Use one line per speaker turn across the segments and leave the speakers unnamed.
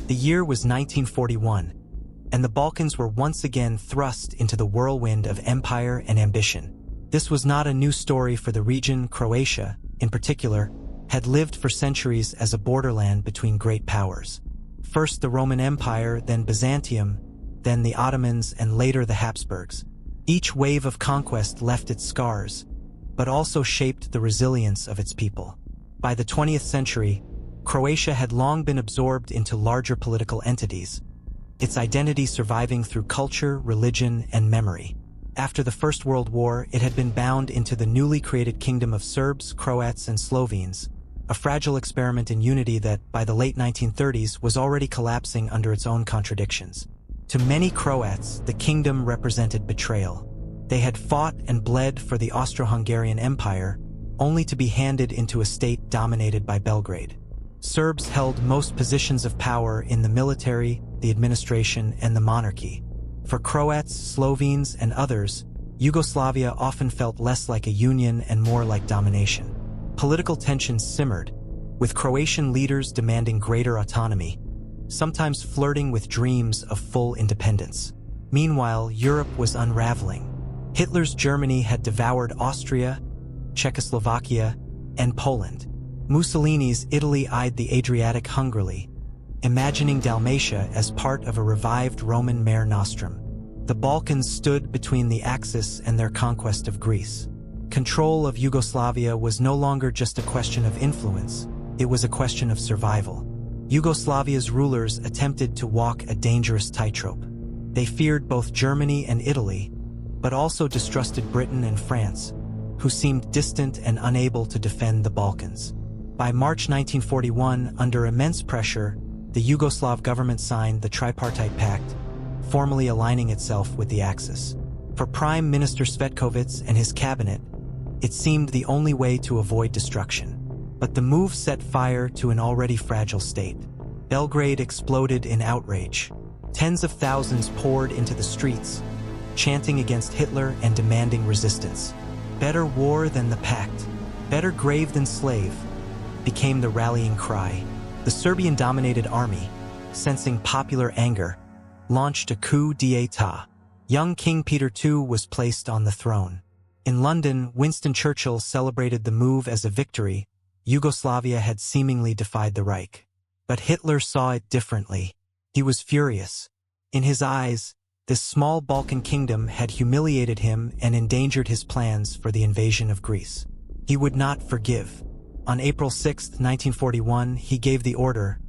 The year was 1941, and the Balkans were once again thrust into the whirlwind of empire and ambition. This was not a new story for the region. Croatia, in particular, had lived for centuries as a borderland between great powers. First the Roman Empire, then Byzantium, then the Ottomans, and later the Habsburgs. Each wave of conquest left its scars, but also shaped the resilience of its people. By the 20th century, Croatia had long been absorbed into larger political entities, its identity surviving through culture, religion, and memory. After the First World War, it had been bound into the newly created kingdom of Serbs, Croats, and Slovenes, a fragile experiment in unity that, by the late 1930s, was already collapsing under its own contradictions. To many Croats, the kingdom represented betrayal. They had fought and bled for the Austro-Hungarian Empire, only to be handed into a state dominated by Belgrade. Serbs held most positions of power in the military, the administration, and the monarchy. For Croats, Slovenes, and others, Yugoslavia often felt less like a union and more like domination. Political tensions simmered, with Croatian leaders demanding greater autonomy, sometimes flirting with dreams of full independence. Meanwhile, Europe was unraveling. Hitler's Germany had devoured Austria, Czechoslovakia, and Poland. Mussolini's Italy eyed the Adriatic hungrily, imagining Dalmatia as part of a revived Roman Mare Nostrum. The Balkans stood between the Axis and their conquest of Greece. Control of Yugoslavia was no longer just a question of influence, it was a question of survival. Yugoslavia's rulers attempted to walk a dangerous tightrope. They feared both Germany and Italy, but also distrusted Britain and France, who seemed distant and unable to defend the Balkans. By March 1941, under immense pressure, the Yugoslav government signed the Tripartite Pact, formally aligning itself with the Axis. For Prime Minister Cvetković and his cabinet, it seemed the only way to avoid destruction. But the move set fire to an already fragile state. Belgrade exploded in outrage. Tens of thousands poured into the streets, chanting against Hitler and demanding resistance. Better war than the pact, better grave than slave, became the rallying cry. The Serbian-dominated army, sensing popular anger, launched a coup d'état. Young King Peter II was placed on the throne. In London, Winston Churchill celebrated the move as a victory. Yugoslavia had seemingly defied the Reich. But Hitler saw it differently. He was furious. In his eyes, this small Balkan kingdom had humiliated him and endangered his plans for the invasion of Greece. He would not forgive. On April 6, 1941, he gave the order.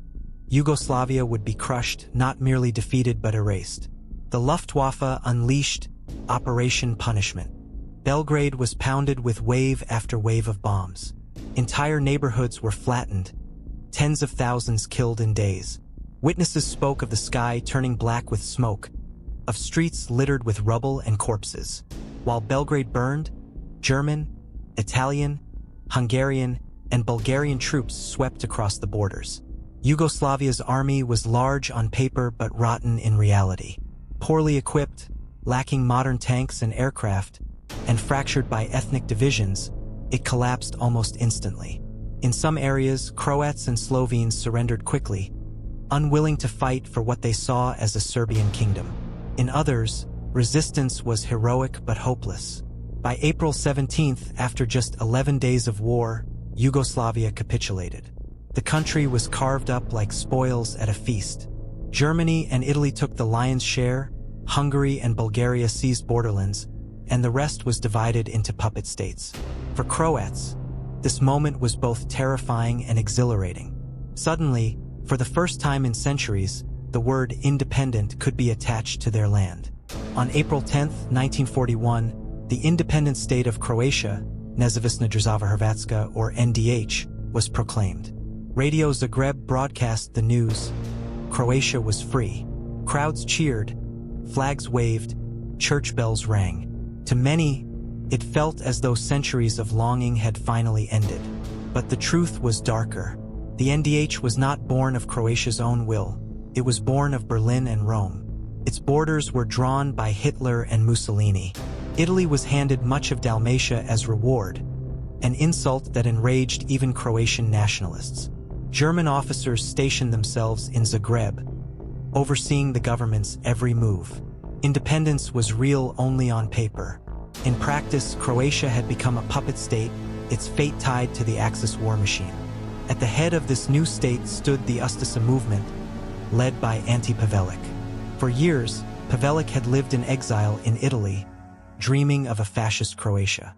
Yugoslavia would be crushed, not merely defeated but erased. The Luftwaffe unleashed Operation Punishment. Belgrade was pounded with wave after wave of bombs. Entire neighborhoods were flattened, tens of thousands killed in days. Witnesses spoke of the sky turning black with smoke, of streets littered with rubble and corpses. While Belgrade burned, German, Italian, Hungarian, and Bulgarian troops swept across the borders. Yugoslavia's army was large on paper but rotten in reality. Poorly equipped, lacking modern tanks and aircraft, and fractured by ethnic divisions, it collapsed almost instantly. In some areas, Croats and Slovenes surrendered quickly, unwilling to fight for what they saw as a Serbian kingdom. In others, resistance was heroic but hopeless. By April 17th, after just 11 days of war, Yugoslavia capitulated. The country was carved up like spoils at a feast. Germany and Italy took the lion's share, Hungary and Bulgaria seized borderlands, and the rest was divided into puppet states. For Croats, this moment was both terrifying and exhilarating. Suddenly, for the first time in centuries, the word independent could be attached to their land. On April 10, 1941, the independent state of Croatia, Nezavisna Država Hrvatska, or NDH, was proclaimed. Radio Zagreb broadcast the news. Croatia was free. Crowds cheered, flags waved, church bells rang. To many, it felt as though centuries of longing had finally ended. But the truth was darker. The NDH was not born of Croatia's own will. It was born of Berlin and Rome. Its borders were drawn by Hitler and Mussolini. Italy was handed much of Dalmatia as reward, an insult that enraged even Croatian nationalists. German officers stationed themselves in Zagreb, overseeing the government's every move. Independence was real only on paper. In practice, Croatia had become a puppet state, its fate tied to the Axis war machine. At the head of this new state stood the Ustaša movement, led by Ante Pavelić. For years, Pavelić had lived in exile in Italy, dreaming of a fascist Croatia.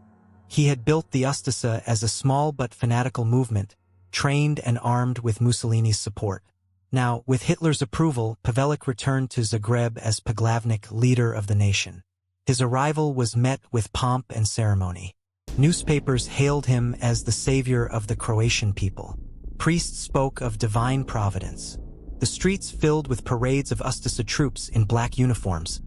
He had built the Ustaša as a small but fanatical movement, trained and armed with Mussolini's support. Now, with Hitler's approval, Pavelić returned to Zagreb as Poglavnik, leader of the nation. His arrival was met with pomp and ceremony. Newspapers hailed him as the savior of the Croatian people. Priests spoke of divine providence. The streets filled with parades of Ustaša troops in black uniforms,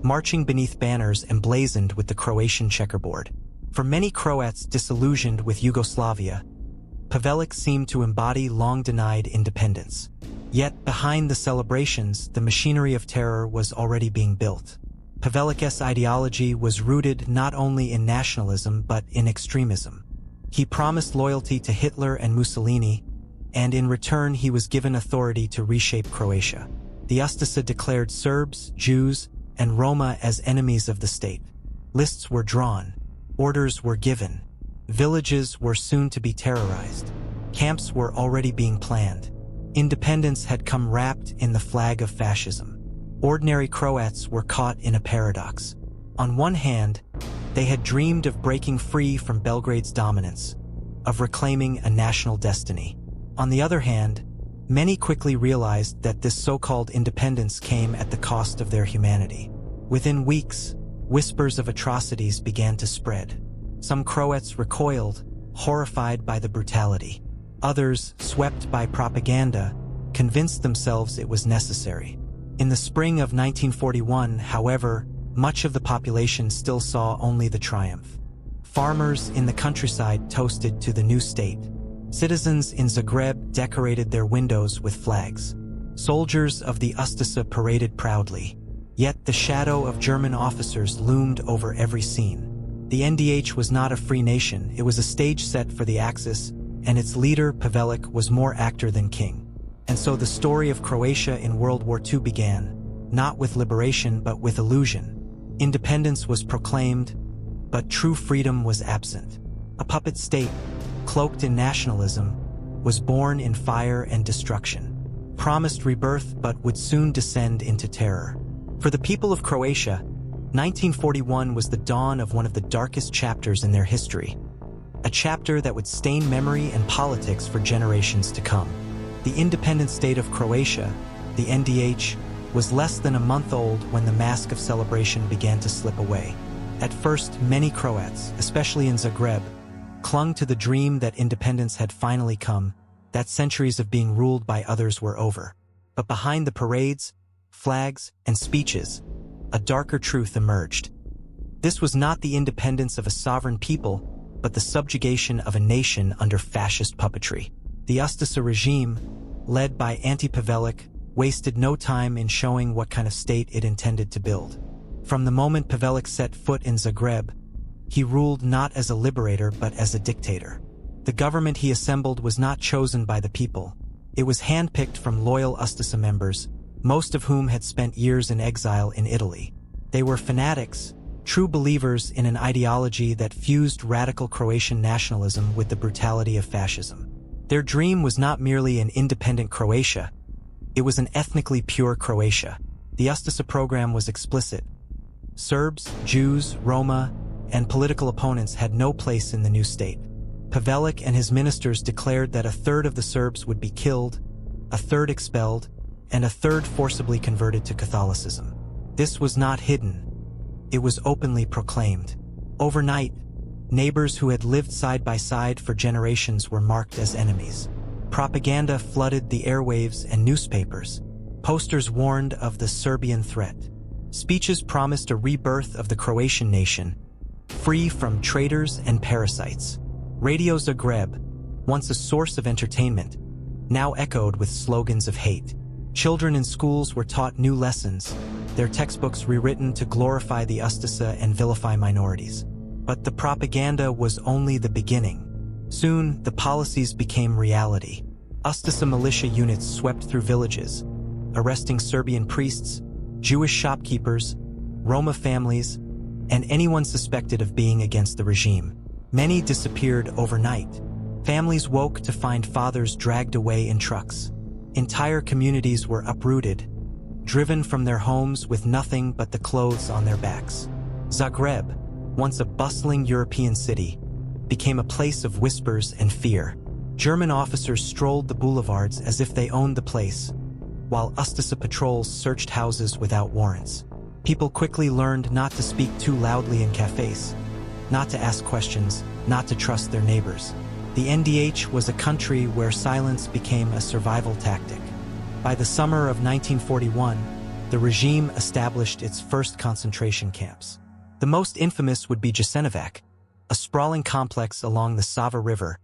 marching beneath banners emblazoned with the Croatian checkerboard. For many Croats disillusioned with Yugoslavia, Pavelić seemed to embody long-denied independence. Yet, behind the celebrations, the machinery of terror was already being built. Pavelic's ideology was rooted not only in nationalism but in extremism. He promised loyalty to Hitler and Mussolini, and in return he was given authority to reshape Croatia. The Ustaša declared Serbs, Jews, and Roma as enemies of the state. Lists were drawn, orders were given, villages were soon to be terrorized, camps were already being planned. Independence had come wrapped in the flag of fascism. Ordinary Croats were caught in a paradox. On one hand, they had dreamed of breaking free from Belgrade's dominance, of reclaiming a national destiny. On the other hand, many quickly realized that this so-called independence came at the cost of their humanity. Within weeks, whispers of atrocities began to spread. Some Croats recoiled, horrified by the brutality. Others, swept by propaganda, convinced themselves it was necessary. In the spring of 1941, however, much of the population still saw only the triumph. Farmers in the countryside toasted to the new state. Citizens in Zagreb decorated their windows with flags. Soldiers of the Ustaša paraded proudly. Yet the shadow of German officers loomed over every scene. The NDH was not a free nation, it was a stage set for the Axis, and its leader, Pavelić, was more actor than king. And so the story of Croatia in World War II began, not with liberation but with illusion. Independence was proclaimed, but true freedom was absent. A puppet state, cloaked in nationalism, was born in fire and destruction. Promised rebirth but would soon descend into terror. For the people of Croatia, 1941 was the dawn of one of the darkest chapters in their history. A chapter that would stain memory and politics for generations to come. The independent state of Croatia, the NDH, was less than a month old when the mask of celebration began to slip away. At first, many Croats, especially in Zagreb, clung to the dream that independence had finally come, that centuries of being ruled by others were over. But behind the parades, flags, and speeches, a darker truth emerged. This was not the independence of a sovereign people, but the subjugation of a nation under fascist puppetry. The Ustaša regime, led by Ante Pavelić, wasted no time in showing what kind of state it intended to build. From the moment Pavelić set foot in Zagreb, he ruled not as a liberator but as a dictator. The government he assembled was not chosen by the people. It was handpicked from loyal Ustaša members, most of whom had spent years in exile in Italy. They were fanatics, true believers in an ideology that fused radical Croatian nationalism with the brutality of fascism. Their dream was not merely an independent Croatia, it was an ethnically pure Croatia. The Ustaša program was explicit. Serbs, Jews, Roma, and political opponents had no place in the new state. Pavelić and his ministers declared that a third of the Serbs would be killed, a third expelled, and a third forcibly converted to Catholicism. This was not hidden. It was openly proclaimed. Overnight, neighbors who had lived side by side for generations were marked as enemies. Propaganda flooded the airwaves and newspapers. Posters warned of the Serbian threat. Speeches promised a rebirth of the Croatian nation, free from traitors and parasites. Radio Zagreb, once a source of entertainment, now echoed with slogans of hate. Children in schools were taught new lessons, their textbooks rewritten to glorify the Ustaša and vilify minorities. But the propaganda was only the beginning. Soon, the policies became reality. Ustaša militia units swept through villages, arresting Serbian priests, Jewish shopkeepers, Roma families, and anyone suspected of being against the regime. Many disappeared overnight. Families woke to find fathers dragged away in trucks. Entire communities were uprooted, driven from their homes with nothing but the clothes on their backs. Zagreb, once a bustling European city, became a place of whispers and fear. German officers strolled the boulevards as if they owned the place, while Ustaša patrols searched houses without warrants. People quickly learned not to speak too loudly in cafes, not to ask questions, not to trust their neighbors. The NDH was a country where silence became a survival tactic. By the summer of 1941, the regime established its first concentration camps. The most infamous would be Jasenovac, a sprawling complex along the Sava River,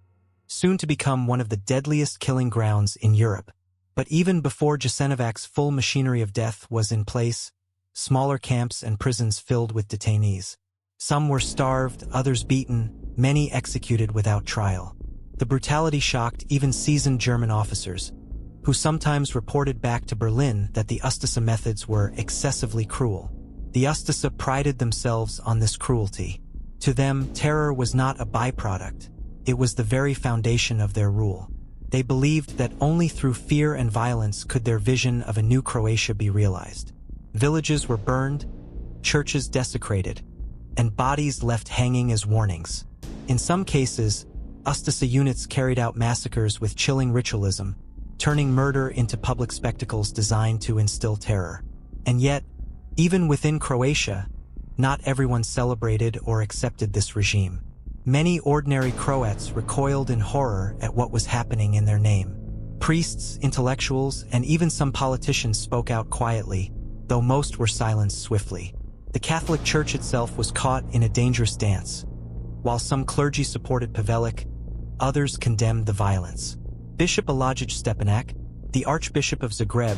soon to become one of the deadliest killing grounds in Europe. But even before Jasenovac's full machinery of death was in place, smaller camps and prisons filled with detainees. Some were starved, others beaten, many executed without trial. The brutality shocked even seasoned German officers, who sometimes reported back to Berlin that the Ustaša methods were excessively cruel. The Ustaša prided themselves on this cruelty. To them, terror was not a byproduct. It was the very foundation of their rule. They believed that only through fear and violence could their vision of a new Croatia be realized. Villages were burned, churches desecrated, and bodies left hanging as warnings. In some cases, Ustaša units carried out massacres with chilling ritualism, turning murder into public spectacles designed to instill terror. And yet, even within Croatia, not everyone celebrated or accepted this regime. Many ordinary Croats recoiled in horror at what was happening in their name. Priests, intellectuals, and even some politicians spoke out quietly, though most were silenced swiftly. The Catholic Church itself was caught in a dangerous dance. While some clergy supported Pavelić, others condemned the violence. Bishop Elijah Stepinac, the Archbishop of Zagreb,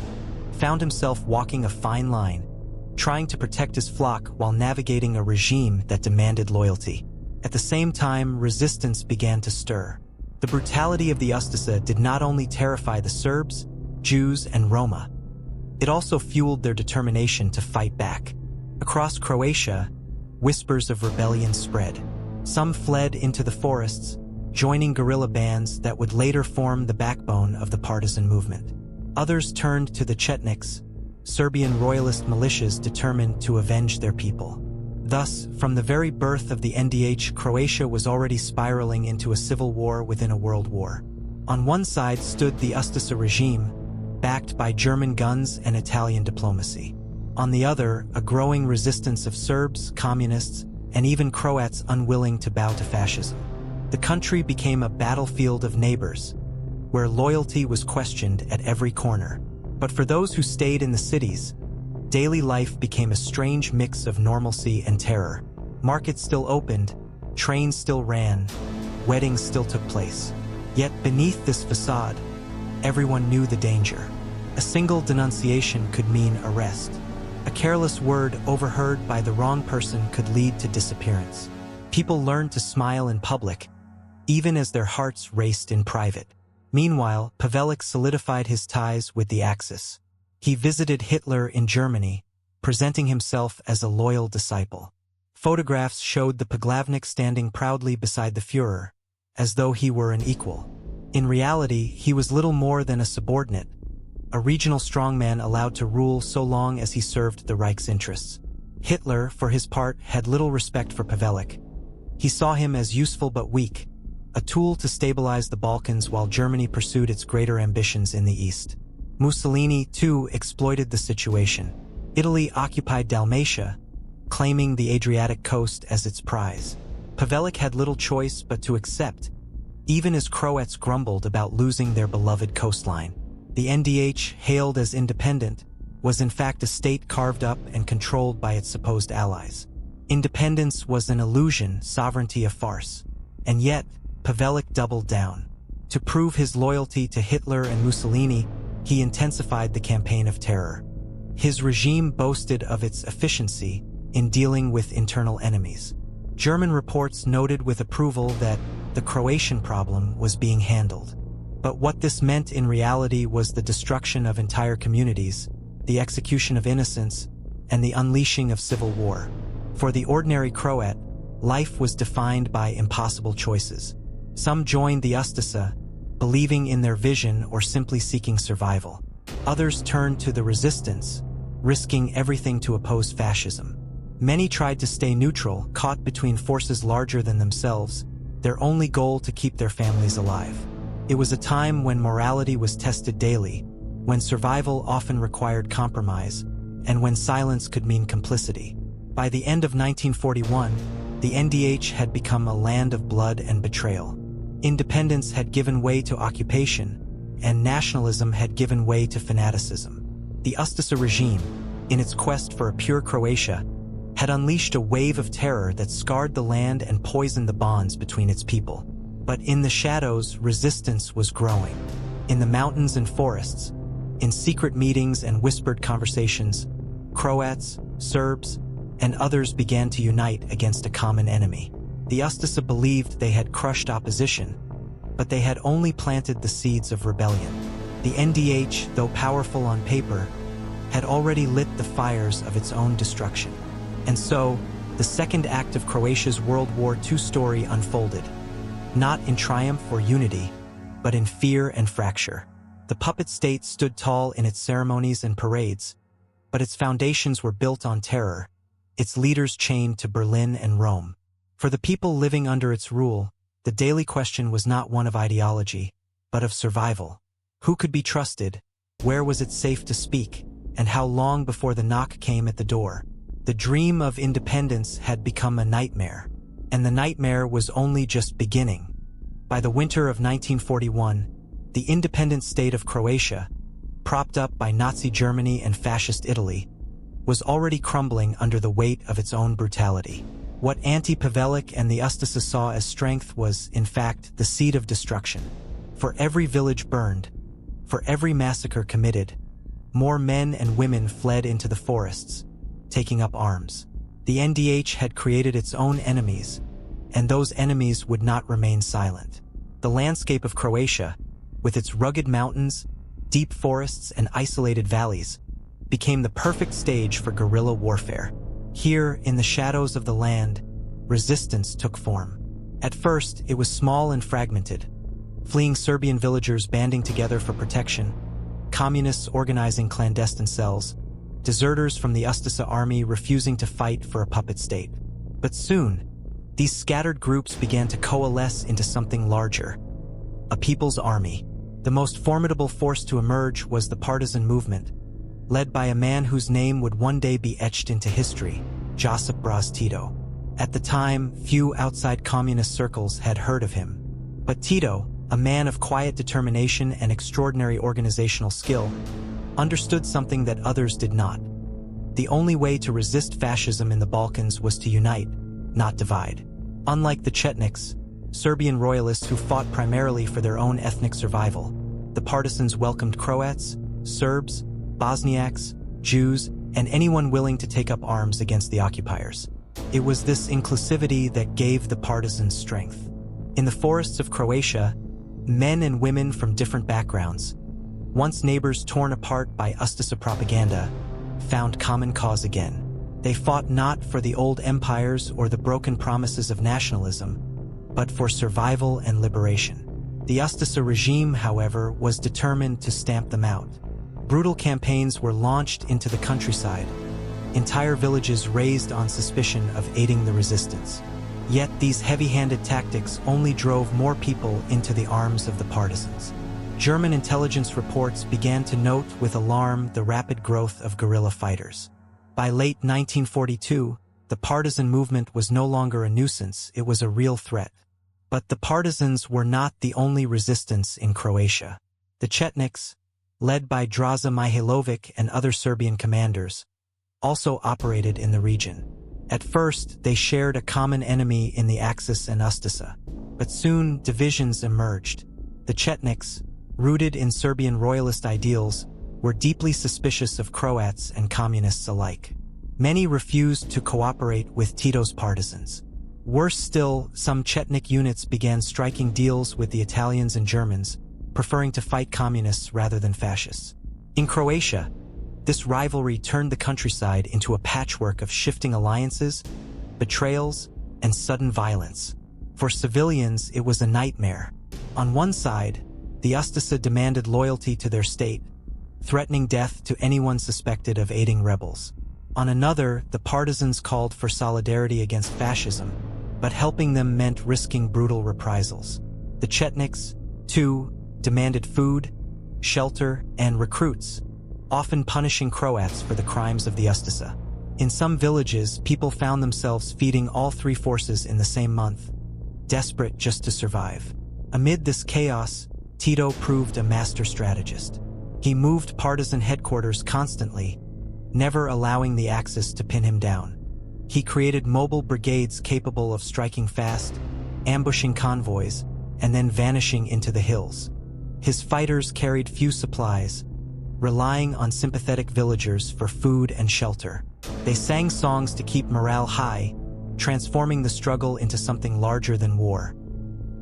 found himself walking a fine line, trying to protect his flock while navigating a regime that demanded loyalty. At the same time, resistance began to stir. The brutality of the Ustaša did not only terrify the Serbs, Jews, and Roma. It also fueled their determination to fight back. Across Croatia, whispers of rebellion spread. Some fled into the forests, joining guerrilla bands that would later form the backbone of the partisan movement. Others turned to the Chetniks, Serbian royalist militias determined to avenge their people. Thus, from the very birth of the NDH, Croatia was already spiraling into a civil war within a world war. On one side stood the Ustaša regime, backed by German guns and Italian diplomacy. On the other, a growing resistance of Serbs, communists, and even Croats unwilling to bow to fascism. The country became a battlefield of neighbors, where loyalty was questioned at every corner. But for those who stayed in the cities, daily life became a strange mix of normalcy and terror. Markets still opened, trains still ran, weddings still took place. Yet beneath this facade, everyone knew the danger. A single denunciation could mean arrest. A careless word overheard by the wrong person could lead to disappearance. People learned to smile in public, even as their hearts raced in private. Meanwhile, Pavelić solidified his ties with the Axis. He visited Hitler in Germany, presenting himself as a loyal disciple. Photographs showed the Poglavnik standing proudly beside the Führer, as though he were an equal. In reality, he was little more than a subordinate, a regional strongman allowed to rule so long as he served the Reich's interests. Hitler, for his part, had little respect for Pavelić. He saw him as useful but weak, a tool to stabilize the Balkans while Germany pursued its greater ambitions in the east. Mussolini, too, exploited the situation. Italy occupied Dalmatia, claiming the Adriatic coast as its prize. Pavelić had little choice but to accept, even as Croats grumbled about losing their beloved coastline. The NDH, hailed as independent, was in fact a state carved up and controlled by its supposed allies. Independence was an illusion, sovereignty a farce. And yet, Pavelić doubled down. To prove his loyalty to Hitler and Mussolini, he intensified the campaign of terror. His regime boasted of its efficiency in dealing with internal enemies. German reports noted with approval that the Croatian problem was being handled. But what this meant in reality was the destruction of entire communities, the execution of innocents, and the unleashing of civil war. For the ordinary Croat, life was defined by impossible choices. Some joined the Ustasa, believing in their vision or simply seeking survival. Others turned to the resistance, risking everything to oppose fascism. Many tried to stay neutral, caught between forces larger than themselves, their only goal to keep their families alive. It was a time when morality was tested daily, when survival often required compromise, and when silence could mean complicity. By the end of 1941, the NDH had become a land of blood and betrayal. Independence had given way to occupation, and nationalism had given way to fanaticism. The Ustasa regime, in its quest for a pure Croatia, had unleashed a wave of terror that scarred the land and poisoned the bonds between its people. But in the shadows, resistance was growing. In the mountains and forests, in secret meetings and whispered conversations, Croats, Serbs, and others began to unite against a common enemy. The Ustasa believed they had crushed opposition, but they had only planted the seeds of rebellion. The NDH, though powerful on paper, had already lit the fires of its own destruction. And so, the second act of Croatia's World War II story unfolded, not in triumph or unity, but in fear and fracture. The puppet state stood tall in its ceremonies and parades, but its foundations were built on terror, its leaders chained to Berlin and Rome. For the people living under its rule, the daily question was not one of ideology, but of survival. Who could be trusted? Where was it safe to speak? And how long before the knock came at the door? The dream of independence had become a nightmare, and the nightmare was only just beginning. By the winter of 1941, the independent state of Croatia, propped up by Nazi Germany and fascist Italy, was already crumbling under the weight of its own brutality. What Ante Pavelic and the Ustasa saw as strength was, in fact, the seed of destruction. For every village burned, for every massacre committed, more men and women fled into the forests, taking up arms. The NDH had created its own enemies, and those enemies would not remain silent. The landscape of Croatia, with its rugged mountains, deep forests, and isolated valleys, became the perfect stage for guerrilla warfare. Here, in the shadows of the land, resistance took form. At first, it was small and fragmented, fleeing Serbian villagers banding together for protection, communists organizing clandestine cells, deserters from the Ustasa army refusing to fight for a puppet state. But soon, these scattered groups began to coalesce into something larger, a people's army. The most formidable force to emerge was the partisan movement, led by a man whose name would one day be etched into history, Josip Broz Tito. At the time, few outside communist circles had heard of him. But Tito, a man of quiet determination and extraordinary organizational skill, understood something that others did not. The only way to resist fascism in the Balkans was to unite, not divide. Unlike the Chetniks, Serbian royalists who fought primarily for their own ethnic survival, the partisans welcomed Croats, Serbs, Bosniaks, Jews, and anyone willing to take up arms against the occupiers. It was this inclusivity that gave the partisans strength. In the forests of Croatia, men and women from different backgrounds, once neighbors torn apart by Ustasa propaganda, found common cause again. They fought not for the old empires or the broken promises of nationalism, but for survival and liberation. The Ustasa regime, however, was determined to stamp them out. Brutal campaigns were launched into the countryside, entire villages raised on suspicion of aiding the resistance. Yet these heavy-handed tactics only drove more people into the arms of the partisans. German intelligence reports began to note with alarm the rapid growth of guerrilla fighters. By late 1942, the partisan movement was no longer a nuisance, it was a real threat. But the partisans were not the only resistance in Croatia. The Chetniks, led by Draza Mihailovic and other Serbian commanders, also operated in the region. At first, they shared a common enemy in the Axis and Ustasa, but soon divisions emerged. The Chetniks, rooted in Serbian royalist ideals, were deeply suspicious of Croats and communists alike. Many refused to cooperate with Tito's partisans. Worse still, some Chetnik units began striking deals with the Italians and Germans, preferring to fight communists rather than fascists. In Croatia, this rivalry turned the countryside into a patchwork of shifting alliances, betrayals, and sudden violence. For civilians, it was a nightmare. On one side, the Ustaša demanded loyalty to their state, threatening death to anyone suspected of aiding rebels. On another, the partisans called for solidarity against fascism, but helping them meant risking brutal reprisals. The Chetniks, too, demanded food, shelter, and recruits, often punishing Croats for the crimes of the Ustaša. In some villages, people found themselves feeding all three forces in the same month, desperate just to survive. Amid this chaos, Tito proved a master strategist. He moved partisan headquarters constantly, never allowing the Axis to pin him down. He created mobile brigades capable of striking fast, ambushing convoys, and then vanishing into the hills. His fighters carried few supplies, relying on sympathetic villagers for food and shelter. They sang songs to keep morale high, transforming the struggle into something larger than war.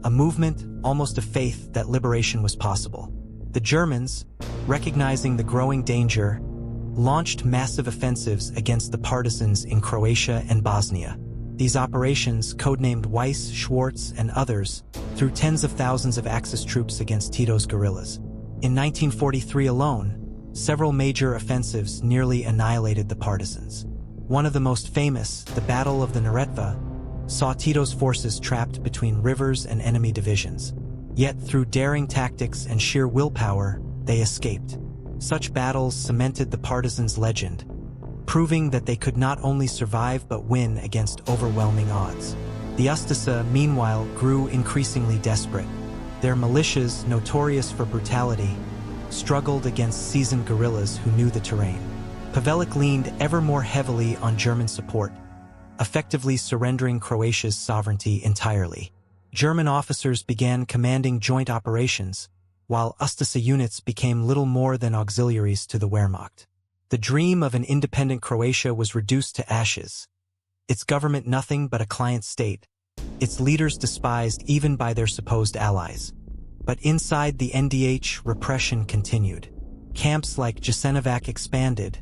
A movement, almost a faith that liberation was possible. The Germans, recognizing the growing danger, launched massive offensives against the partisans in Croatia and Bosnia. These operations, codenamed Weiss, Schwarz, and others, threw tens of thousands of Axis troops against Tito's guerrillas. In 1943 alone, several major offensives nearly annihilated the partisans. One of the most famous, the Battle of the Neretva, saw Tito's forces trapped between rivers and enemy divisions. Yet through daring tactics and sheer willpower, they escaped. Such battles cemented the partisans' legend, proving that they could not only survive but win against overwhelming odds. The Ustaša, meanwhile, grew increasingly desperate. Their militias, notorious for brutality, struggled against seasoned guerrillas who knew the terrain. Pavelić leaned ever more heavily on German support, effectively surrendering Croatia's sovereignty entirely. German officers began commanding joint operations, while Ustaša units became little more than auxiliaries to the Wehrmacht. The dream of an independent Croatia was reduced to ashes, its government nothing but a client state, its leaders despised even by their supposed allies. But inside the NDH, repression continued. Camps like Jasenovac expanded,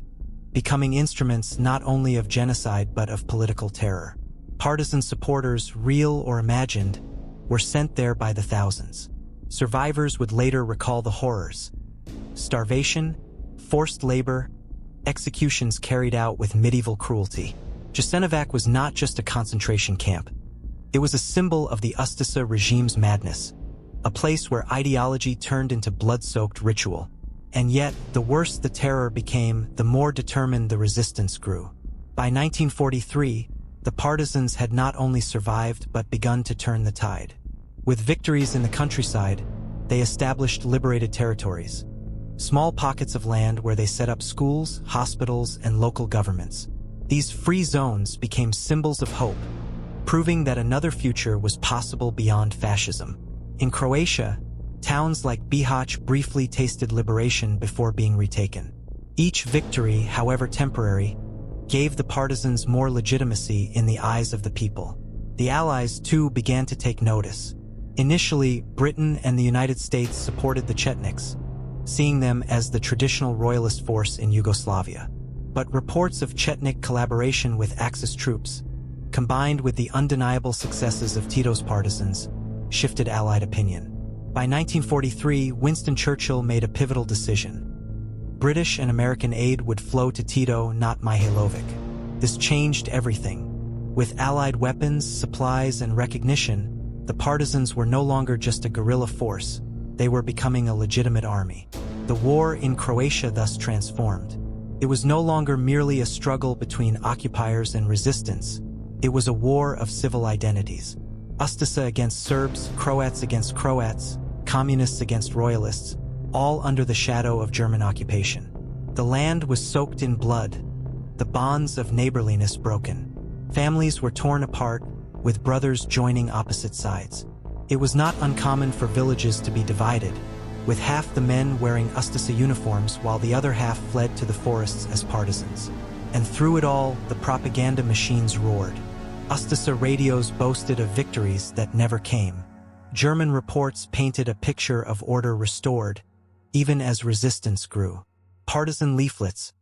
becoming instruments not only of genocide but of political terror. Partisan supporters, real or imagined, were sent there by the thousands. Survivors would later recall the horrors: starvation, forced labor, executions carried out with medieval cruelty. Jasenovac was not just a concentration camp. It was a symbol of the Ustaša regime's madness, a place where ideology turned into blood-soaked ritual. And yet, the worse the terror became, the more determined the resistance grew. By 1943, the partisans had not only survived but begun to turn the tide. With victories in the countryside, they established liberated territories, small pockets of land where they set up schools, hospitals, and local governments. These free zones became symbols of hope, proving that another future was possible beyond fascism. In Croatia, towns like Bihać briefly tasted liberation before being retaken. Each victory, however temporary, gave the partisans more legitimacy in the eyes of the people. The Allies, too, began to take notice. Initially, Britain and the United States supported the Chetniks, seeing them as the traditional royalist force in Yugoslavia. But reports of Chetnik collaboration with Axis troops, combined with the undeniable successes of Tito's partisans, shifted Allied opinion. By 1943, Winston Churchill made a pivotal decision. British and American aid would flow to Tito, not Mihailovic. This changed everything. With Allied weapons, supplies, and recognition, the partisans were no longer just a guerrilla force. They were becoming a legitimate army. The war in Croatia thus transformed. It was no longer merely a struggle between occupiers and resistance. It was a war of civil identities. Ustaša against Serbs, Croats against Croats, communists against royalists, all under the shadow of German occupation. The land was soaked in blood, the bonds of neighborliness broken. Families were torn apart, with brothers joining opposite sides. It was not uncommon for villages to be divided, with half the men wearing Ustaša uniforms while the other half fled to the forests as partisans. And through it all, the propaganda machines roared. Ustaša radios boasted of victories that never came. German reports painted a picture of order restored, even as resistance grew. Partisan leaflets,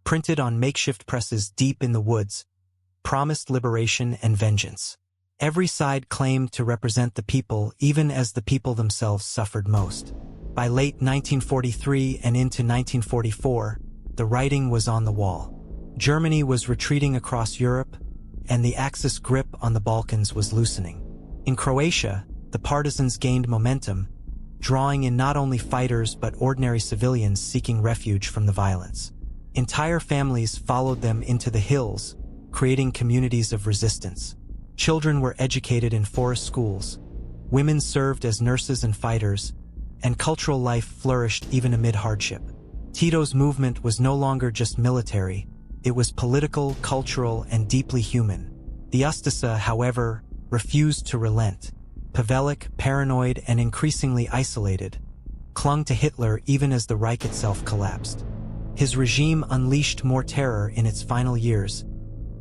printed on makeshift presses deep in the woods, promised liberation and vengeance. Every side claimed to represent the people, even as the people themselves suffered most. By late 1943 and into 1944, the writing was on the wall. Germany was retreating across Europe, and the Axis grip on the Balkans was loosening. In Croatia, the partisans gained momentum, drawing in not only fighters but ordinary civilians seeking refuge from the violence. Entire families followed them into the hills, creating communities of resistance. Children were educated in forest schools, women served as nurses and fighters, and cultural life flourished even amid hardship. Tito's movement was no longer just military, it was political, cultural, and deeply human. The Ustasa, however, refused to relent. Pavelić, paranoid and increasingly isolated, clung to Hitler even as the Reich itself collapsed. His regime unleashed more terror in its final years,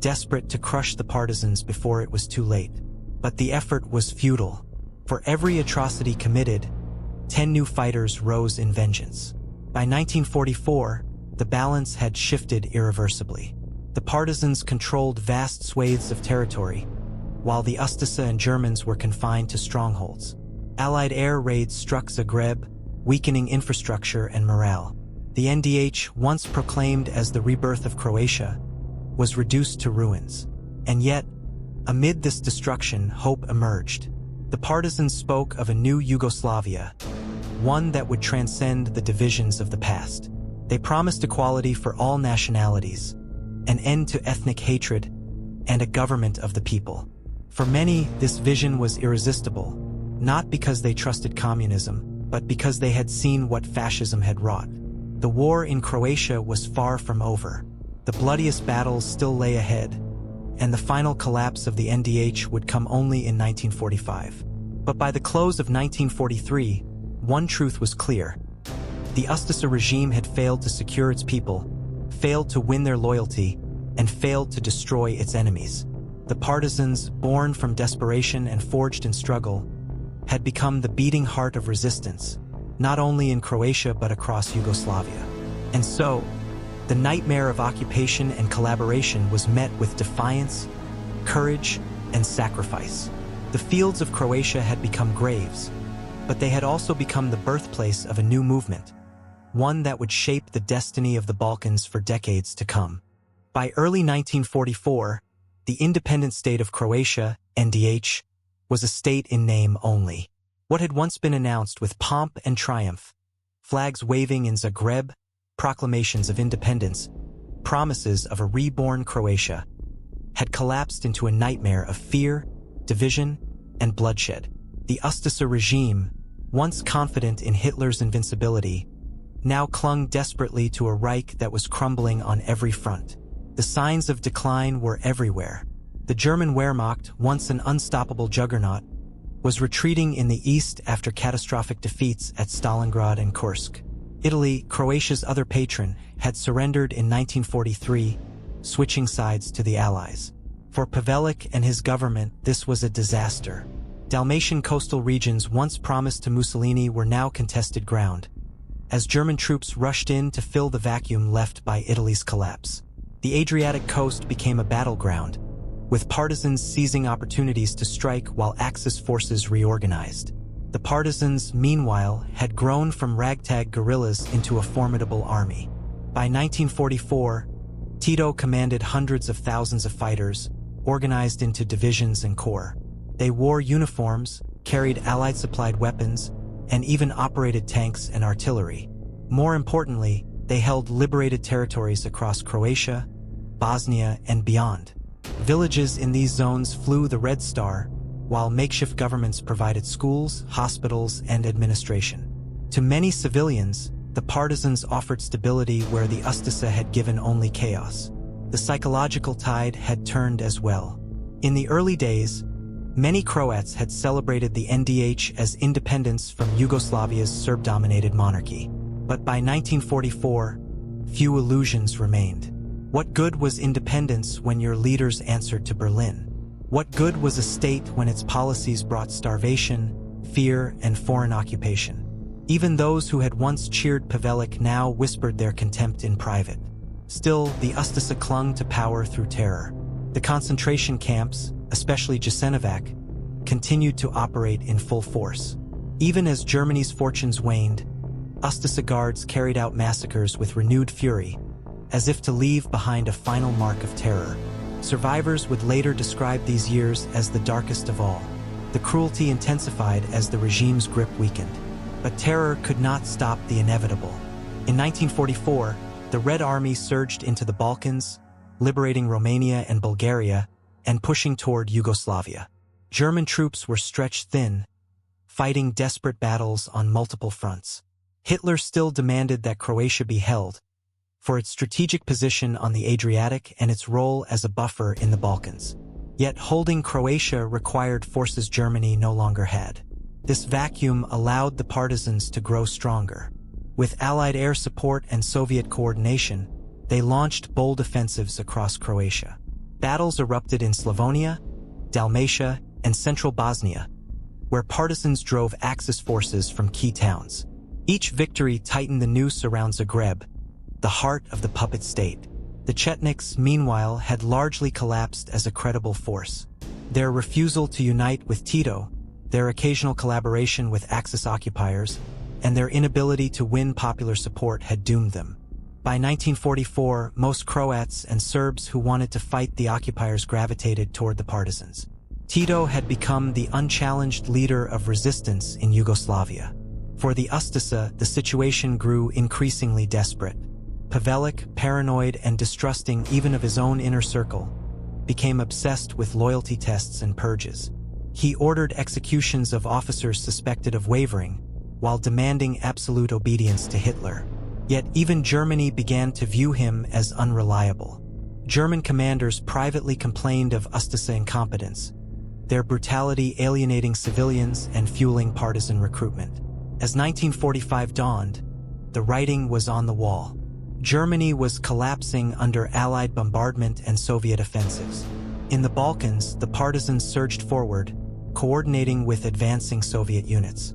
desperate to crush the partisans before it was too late. But the effort was futile. For every atrocity committed, 10 new fighters rose in vengeance. By 1944, the balance had shifted irreversibly. The partisans controlled vast swathes of territory, while the Ustasa and Germans were confined to strongholds. Allied air raids struck Zagreb, weakening infrastructure and morale. The NDH, once proclaimed as the rebirth of Croatia, was reduced to ruins. And yet, amid this destruction, hope emerged. The partisans spoke of a new Yugoslavia, one that would transcend the divisions of the past. They promised equality for all nationalities, an end to ethnic hatred, and a government of the people. For many, this vision was irresistible, not because they trusted communism, but because they had seen what fascism had wrought. The war in Croatia was far from over. The bloodiest battles still lay ahead, and the final collapse of the NDH would come only in 1945. But by the close of 1943, one truth was clear. The Ustasa regime had failed to secure its people, failed to win their loyalty, and failed to destroy its enemies. The partisans, born from desperation and forged in struggle, had become the beating heart of resistance, not only in Croatia but across Yugoslavia. And so, the nightmare of occupation and collaboration was met with defiance, courage, and sacrifice. The fields of Croatia had become graves, but they had also become the birthplace of a new movement, one that would shape the destiny of the Balkans for decades to come. By early 1944, the independent state of Croatia, NDH, was a state in name only. What had once been announced with pomp and triumph, flags waving in Zagreb, proclamations of independence, promises of a reborn Croatia, had collapsed into a nightmare of fear, division, and bloodshed. The Ustasa regime, once confident in Hitler's invincibility, now clung desperately to a Reich that was crumbling on every front. The signs of decline were everywhere. The German Wehrmacht, once an unstoppable juggernaut, was retreating in the east after catastrophic defeats at Stalingrad and Kursk. Italy, Croatia's other patron, had surrendered in 1943, switching sides to the Allies. For Pavelić and his government, this was a disaster. Dalmatian coastal regions once promised to Mussolini were now contested ground, as German troops rushed in to fill the vacuum left by Italy's collapse. The Adriatic coast became a battleground, with partisans seizing opportunities to strike while Axis forces reorganized. The partisans, meanwhile, had grown from ragtag guerrillas into a formidable army. By 1944, Tito commanded hundreds of thousands of fighters, organized into divisions and corps. They wore uniforms, carried Allied-supplied weapons, and even operated tanks and artillery. More importantly, they held liberated territories across Croatia, Bosnia, and beyond. Villages in these zones flew the Red Star, while makeshift governments provided schools, hospitals, and administration. To many civilians, the partisans offered stability where the Ustasa had given only chaos. The psychological tide had turned as well. In the early days, many Croats had celebrated the NDH as independence from Yugoslavia's Serb-dominated monarchy. But by 1944, few illusions remained. What good was independence when your leaders answered to Berlin? What good was a state when its policies brought starvation, fear, and foreign occupation. Even those who had once cheered Pavelić now whispered their contempt in private. Still, the Ustaša clung to power through terror. The concentration camps, especially Jasenovac, continued to operate in full force. Even as Germany's fortunes waned, Ustaša guards carried out massacres with renewed fury, as if to leave behind a final mark of terror. Survivors would later describe these years as the darkest of all. The cruelty intensified as the regime's grip weakened. But terror could not stop the inevitable. In 1944, the Red Army surged into the Balkans, liberating Romania and Bulgaria, and pushing toward Yugoslavia. German troops were stretched thin, fighting desperate battles on multiple fronts. Hitler still demanded that Croatia be held, for its strategic position on the Adriatic and its role as a buffer in the Balkans. Yet holding Croatia required forces Germany no longer had. This vacuum allowed the partisans to grow stronger. With Allied air support and Soviet coordination, they launched bold offensives across Croatia. Battles erupted in Slavonia, Dalmatia, and central Bosnia, where partisans drove Axis forces from key towns. Each victory tightened the noose around Zagreb, the heart of the puppet state. The Chetniks, meanwhile, had largely collapsed as a credible force. Their refusal to unite with Tito, their occasional collaboration with Axis occupiers, and their inability to win popular support had doomed them. By 1944, most Croats and Serbs who wanted to fight the occupiers gravitated toward the partisans. Tito had become the unchallenged leader of resistance in Yugoslavia. For the Ustaša, the situation grew increasingly desperate. Pavelić, paranoid and distrusting even of his own inner circle, became obsessed with loyalty tests and purges. He ordered executions of officers suspected of wavering, while demanding absolute obedience to Hitler. Yet even Germany began to view him as unreliable. German commanders privately complained of Ustaša incompetence, their brutality alienating civilians and fueling partisan recruitment. As 1945 dawned, the writing was on the wall. Germany was collapsing under Allied bombardment and Soviet offensives. In the Balkans, the partisans surged forward, coordinating with advancing Soviet units.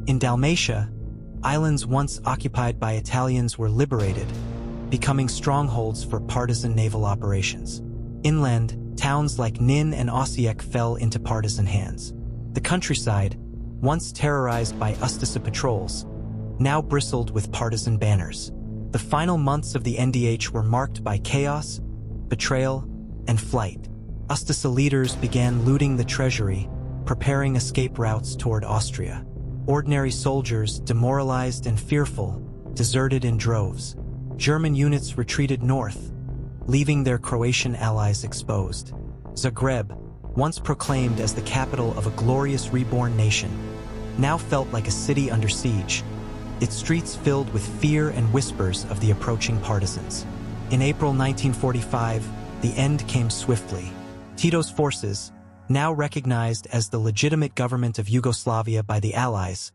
In Dalmatia, islands once occupied by Italians were liberated, becoming strongholds for partisan naval operations. Inland, towns like Nin and Osijek fell into partisan hands. The countryside, once terrorized by Ustaša patrols, now bristled with partisan banners. The final months of the NDH were marked by chaos, betrayal, and flight. Ustaša leaders began looting the treasury, preparing escape routes toward Austria. Ordinary soldiers, demoralized and fearful, deserted in droves. German units retreated north, leaving their Croatian allies exposed. Zagreb, once proclaimed as the capital of a glorious reborn nation, now felt like a city under siege, its streets filled with fear and whispers of the approaching partisans. In April 1945, the end came swiftly. Tito's forces, now recognized as the legitimate government of Yugoslavia by the Allies,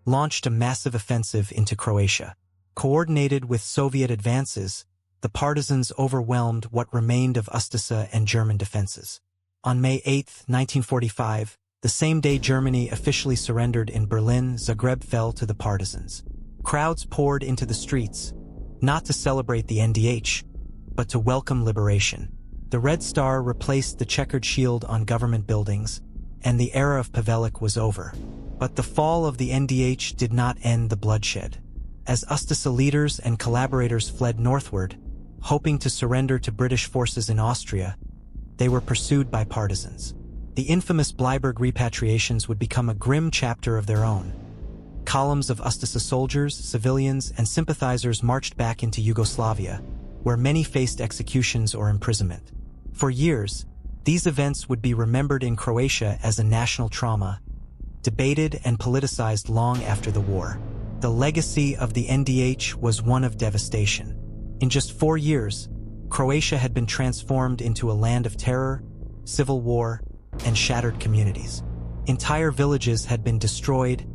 launched a massive offensive into Croatia. Coordinated with Soviet advances, the partisans overwhelmed what remained of Ustaša and German defenses. On May 8, 1945, the same day Germany officially surrendered in Berlin, Zagreb fell to the partisans. Crowds poured into the streets, not to celebrate the NDH, but to welcome liberation. The Red Star replaced the checkered shield on government buildings, and the era of Pavelić was over. But the fall of the NDH did not end the bloodshed. As Ustaša leaders and collaborators fled northward, hoping to surrender to British forces in Austria, they were pursued by partisans. The infamous Bleiburg repatriations would become a grim chapter of their own. Columns of Ustaša soldiers, civilians, and sympathizers marched back into Yugoslavia, where many faced executions or imprisonment. For years, these events would be remembered in Croatia as a national trauma, debated and politicized long after the war. The legacy of the NDH was one of devastation. In just 4 years, Croatia had been transformed into a land of terror, civil war, and shattered communities. Entire villages had been destroyed,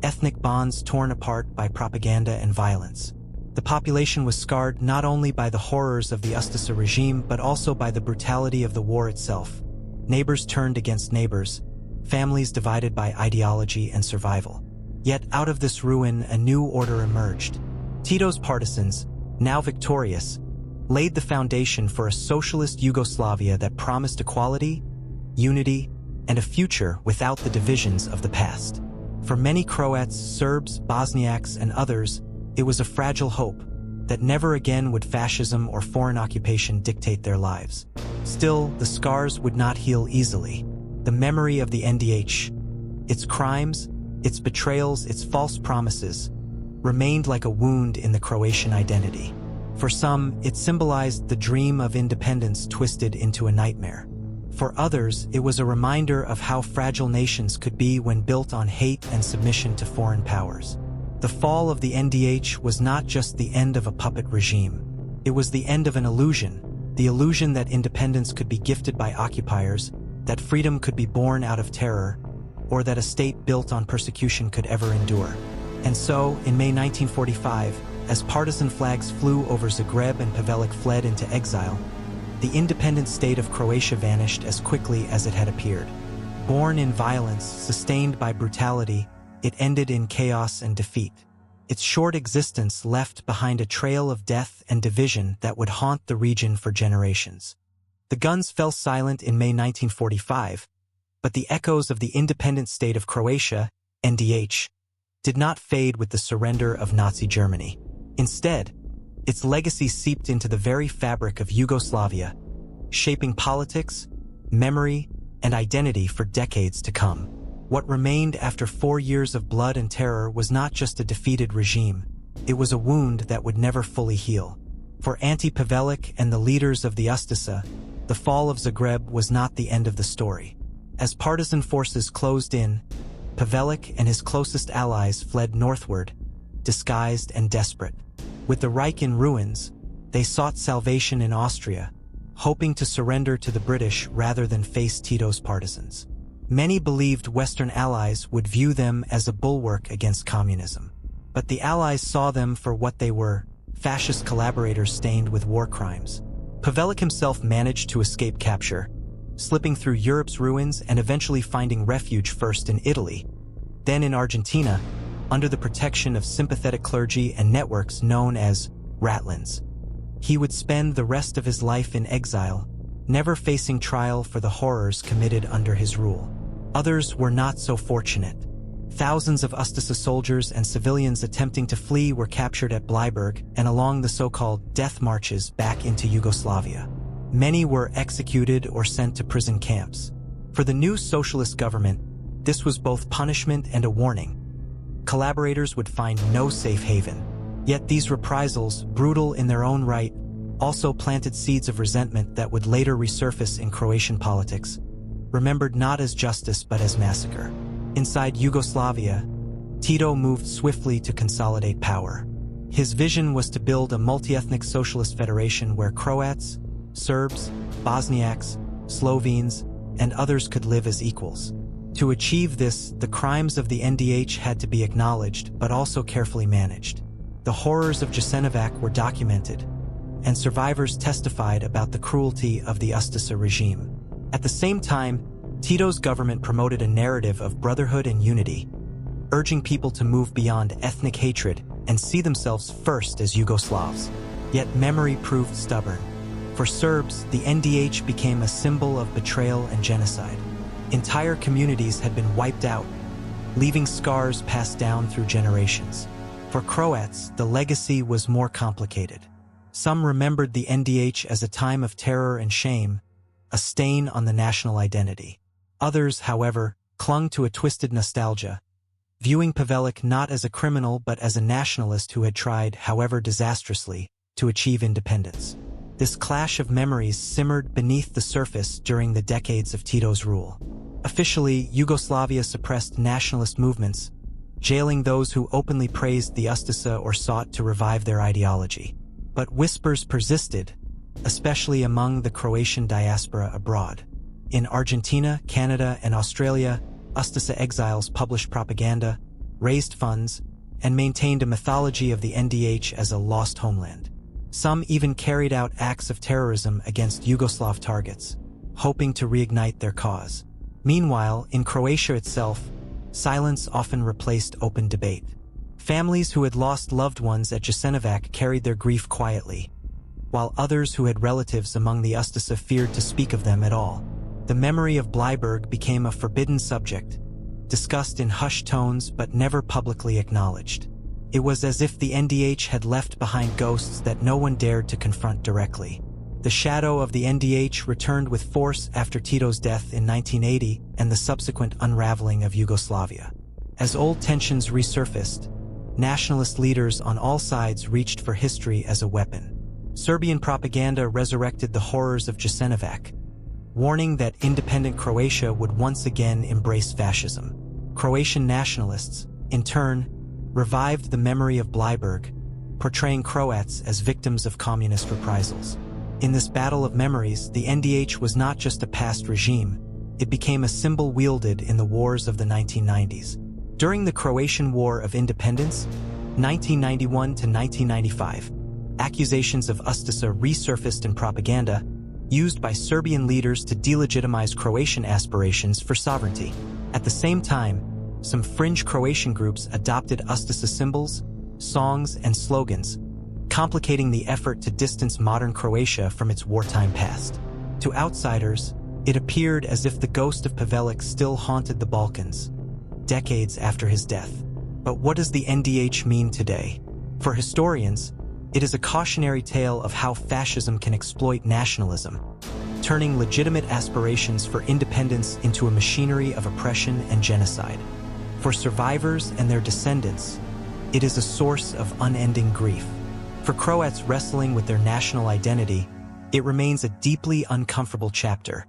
ethnic bonds torn apart by propaganda and violence. The population was scarred not only by the horrors of the Ustaša regime but also by the brutality of the war itself. Neighbors turned against neighbors, families divided by ideology and survival. Yet out of this ruin, a new order emerged. Tito's partisans, now victorious, laid the foundation for a socialist Yugoslavia that promised equality, unity, and a future without the divisions of the past. For many Croats, Serbs, Bosniaks, and others, it was a fragile hope that never again would fascism or foreign occupation dictate their lives. Still, the scars would not heal easily. The memory of the NDH, its crimes, its betrayals, its false promises, remained like a wound in the Croatian identity. For some, it symbolized the dream of independence twisted into a nightmare. For others, it was a reminder of how fragile nations could be when built on hate and submission to foreign powers. The fall of the NDH was not just the end of a puppet regime. It was the end of an illusion, the illusion that independence could be gifted by occupiers, that freedom could be born out of terror, or that a state built on persecution could ever endure. And so, in May 1945, as partisan flags flew over Zagreb and Prevelic fled into exile, the independent state of Croatia vanished as quickly as it had appeared. Born in violence, sustained by brutality, it ended in chaos and defeat. Its short existence left behind a trail of death and division that would haunt the region for generations. The guns fell silent in May 1945, but the echoes of the independent state of Croatia, NDH, did not fade with the surrender of Nazi Germany. Instead, its legacy seeped into the very fabric of Yugoslavia, shaping politics, memory, and identity for decades to come. What remained after 4 years of blood and terror was not just a defeated regime, it was a wound that would never fully heal. For Ante Pavelic and the leaders of the Ustaša, the fall of Zagreb was not the end of the story. As partisan forces closed in, Pavelic and his closest allies fled northward, disguised and desperate. With the Reich in ruins, they sought salvation in Austria, hoping to surrender to the British rather than face Tito's partisans. Many believed Western allies would view them as a bulwark against communism. But the Allies saw them for what they were, fascist collaborators stained with war crimes. Pavelic himself managed to escape capture, slipping through Europe's ruins and eventually finding refuge first in Italy, then in Argentina, under the protection of sympathetic clergy and networks known as Ratlins. He would spend the rest of his life in exile, never facing trial for the horrors committed under his rule. Others were not so fortunate. Thousands of Ustaša soldiers and civilians attempting to flee were captured at Bleiburg and along the so-called death marches back into Yugoslavia. Many were executed or sent to prison camps. For the new socialist government, this was both punishment and a warning. Collaborators would find no safe haven. Yet these reprisals, brutal in their own right, also planted seeds of resentment that would later resurface in Croatian politics, remembered not as justice but as massacre. Inside Yugoslavia, Tito moved swiftly to consolidate power. His vision was to build a multi-ethnic socialist federation where Croats, Serbs, Bosniaks, Slovenes, and others could live as equals. To achieve this, the crimes of the NDH had to be acknowledged but also carefully managed. The horrors of Jasenovac were documented, and survivors testified about the cruelty of the Ustaša regime. At the same time, Tito's government promoted a narrative of brotherhood and unity, urging people to move beyond ethnic hatred and see themselves first as Yugoslavs. Yet memory proved stubborn. For Serbs, the NDH became a symbol of betrayal and genocide. Entire communities had been wiped out, leaving scars passed down through generations. For Croats, the legacy was more complicated. Some remembered the NDH as a time of terror and shame, a stain on the national identity. Others, however, clung to a twisted nostalgia, viewing Pavelic not as a criminal but as a nationalist who had tried, however disastrously, to achieve independence. This clash of memories simmered beneath the surface during the decades of Tito's rule. Officially, Yugoslavia suppressed nationalist movements, jailing those who openly praised the Ustaša or sought to revive their ideology. But whispers persisted, especially among the Croatian diaspora abroad. In Argentina, Canada, and Australia, Ustaša exiles published propaganda, raised funds, and maintained a mythology of the NDH as a lost homeland. Some even carried out acts of terrorism against Yugoslav targets, hoping to reignite their cause. Meanwhile, in Croatia itself, silence often replaced open debate. Families who had lost loved ones at Jasenovac carried their grief quietly, while others who had relatives among the Ustasa feared to speak of them at all. The memory of Bleiburg became a forbidden subject, discussed in hushed tones but never publicly acknowledged. It was as if the NDH had left behind ghosts that no one dared to confront directly. The shadow of the NDH returned with force after Tito's death in 1980 and the subsequent unraveling of Yugoslavia. As old tensions resurfaced, nationalist leaders on all sides reached for history as a weapon. Serbian propaganda resurrected the horrors of Jasenovac, warning that independent Croatia would once again embrace fascism. Croatian nationalists, in turn, revived the memory of Bleiburg, portraying Croats as victims of communist reprisals. In this battle of memories, the NDH was not just a past regime, it became a symbol wielded in the wars of the 1990s. During the Croatian War of Independence, 1991 to 1995, accusations of Ustasa resurfaced in propaganda, used by Serbian leaders to delegitimize Croatian aspirations for sovereignty. At the same time, some fringe Croatian groups adopted Ustasa symbols, songs, and slogans, complicating the effort to distance modern Croatia from its wartime past. To outsiders, it appeared as if the ghost of Pavelić still haunted the Balkans, decades after his death. But what does the NDH mean today? For historians, it is a cautionary tale of how fascism can exploit nationalism, turning legitimate aspirations for independence into a machinery of oppression and genocide. For survivors and their descendants, it is a source of unending grief. For Croats wrestling with their national identity, it remains a deeply uncomfortable chapter,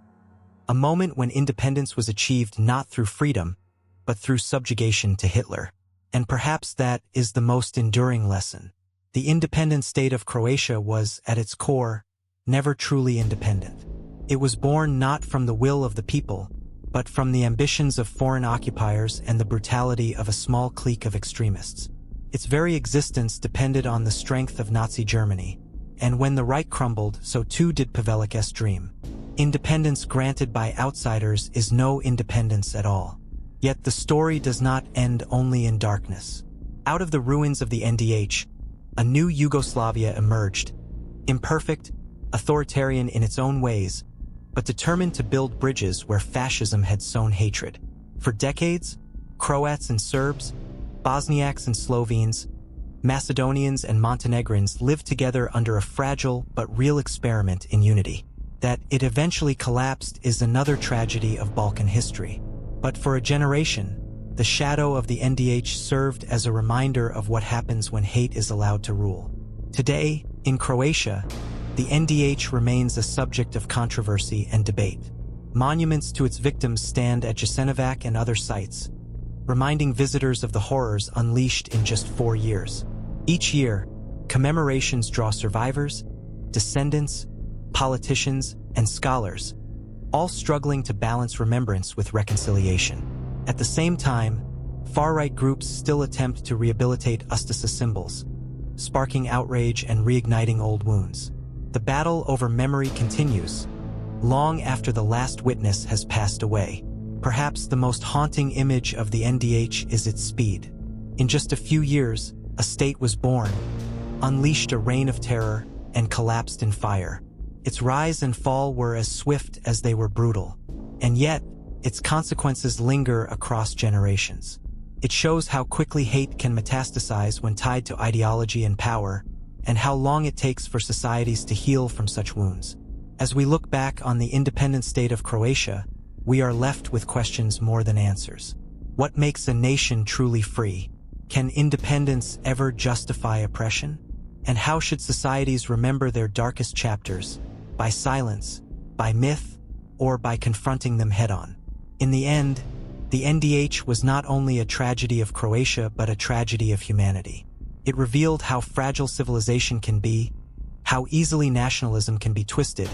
a moment when independence was achieved not through freedom, but through subjugation to Hitler. And perhaps that is the most enduring lesson. The independent state of Croatia was, at its core, never truly independent. It was born not from the will of the people, but from the ambitions of foreign occupiers and the brutality of a small clique of extremists. Its very existence depended on the strength of Nazi Germany, and when the Reich crumbled, so too did Pavelić's dream. Independence granted by outsiders is no independence at all. Yet the story does not end only in darkness. Out of the ruins of the NDH, a new Yugoslavia emerged, imperfect, authoritarian in its own ways, but determined to build bridges where fascism had sown hatred. For decades, Croats and Serbs, Bosniaks and Slovenes, Macedonians and Montenegrins lived together under a fragile but real experiment in unity. That it eventually collapsed is another tragedy of Balkan history. But for a generation, the shadow of the NDH served as a reminder of what happens when hate is allowed to rule. Today, in Croatia, the NDH remains a subject of controversy and debate. Monuments to its victims stand at Jasenovac and other sites, reminding visitors of the horrors unleashed in just 4 years. Each year, commemorations draw survivors, descendants, politicians, and scholars, all struggling to balance remembrance with reconciliation. At the same time, far-right groups still attempt to rehabilitate Ustasa symbols, sparking outrage and reigniting old wounds. The battle over memory continues, long after the last witness has passed away. Perhaps the most haunting image of the NDH is its speed. In just a few years, a state was born, unleashed a reign of terror, and collapsed in fire. Its rise and fall were as swift as they were brutal, and yet, its consequences linger across generations. It shows how quickly hate can metastasize when tied to ideology and power, and how long it takes for societies to heal from such wounds. As we look back on the independent state of Croatia, we are left with questions more than answers. What makes a nation truly free? Can independence ever justify oppression? And how should societies remember their darkest chapters? By silence, by myth, or by confronting them head-on? In the end, the NDH was not only a tragedy of Croatia but a tragedy of humanity. It revealed how fragile civilization can be, how easily nationalism can be twisted,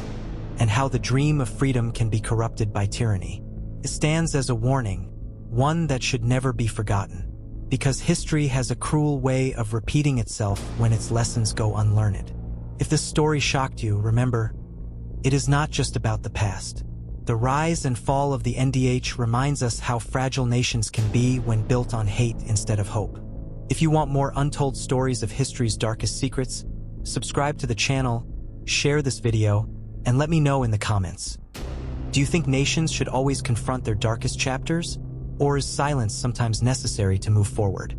and how the dream of freedom can be corrupted by tyranny. It stands as a warning, one that should never be forgotten, because history has a cruel way of repeating itself when its lessons go unlearned. If this story shocked you, remember, it is not just about the past. The rise and fall of the NDH reminds us how fragile nations can be when built on hate instead of hope. If you want more untold stories of history's darkest secrets, subscribe to the channel, share this video, and let me know in the comments. Do you think nations should always confront their darkest chapters? Or is silence sometimes necessary to move forward?